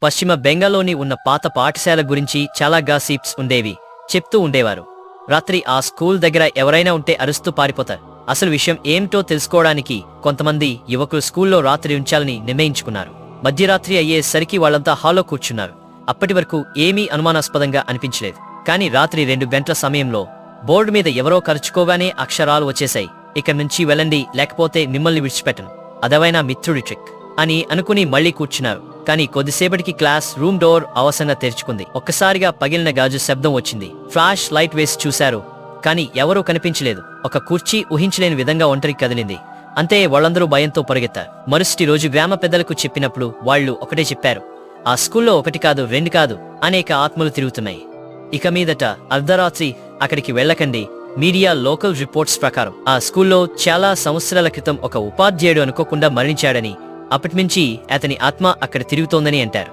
పశ్చిమ బెంగాల్లోని ఉన్న పాత పాఠశాల గురించి చాలా గాసిప్స్ ఉండేవి. చెప్తూ ఉండేవారు. రాత్రి ఆ స్కూల్ దగ్గర ఎవరైనా ఉంటే అరుస్తూ పారిపోతారు. అసలు విషయం ఏమిటో తెలుసుకోవడానికి కొంతమంది యువకులు స్కూల్లో రాత్రి ఉంచాలని నిర్ణయించుకున్నారు. మధ్యరాత్రి అయ్యేసరికి వాళ్ళంతా హాల్లో కూర్చున్నారు. అప్పటి వరకు ఏమీ అనుమానాస్పదంగా అనిపించలేదు. కానీ రాత్రి 2 గంటల సమయంలో బోర్డు మీద ఎవరో కరుచుకోగానే అక్షరాలు వచ్చేశాయి. ఇక్కడి నుంచి వెళ్ళండి, లేకపోతే మిమ్మల్ని విడిచిపెట్టను. అదవైనా మిత్రుడి ట్రిక్ అని అనుకుని మళ్లీ కూర్చున్నారు. కానీ కొద్దిసేపటికి క్లాస్ రూమ్ డోర్ అవసరంగా తెరుచుకుంది. ఒక్కసారిగా పగిలిన గాజు శబ్దం వచ్చింది. ఫ్లాష్ లైట్ వేసి చూశారు, కానీ ఎవరూ కనిపించలేదు. ఒక కుర్చీ ఊహించలేని విధంగా ఒంటరి కదిలింది. అంతే, వాళ్ళందరూ భయంతో పరిగెత్తారు. మరుసటి రోజు గ్రామ పెద్దలకు చెప్పినప్పుడు వాళ్ళు ఒకటే చెప్పారు, ఆ స్కూల్లో 1 కాదు 2 కాదు అనేక ఆత్మలు తిరుగుతున్నాయి. ఇక మీదట అర్ధరాత్రి అక్కడికి వెళ్ళకండి. మీడియా లోకల్ రిపోర్ట్స్ ప్రకారం ఆ స్కూల్లో చాలా సంవత్సరాల క్రితం ఒక ఉపాధ్యాయుడు అనుకోకుండా మరణించాడని, అప్పటినుంచి అతని ఆత్మ అక్కడ తిరుగుతోందని అంటారు.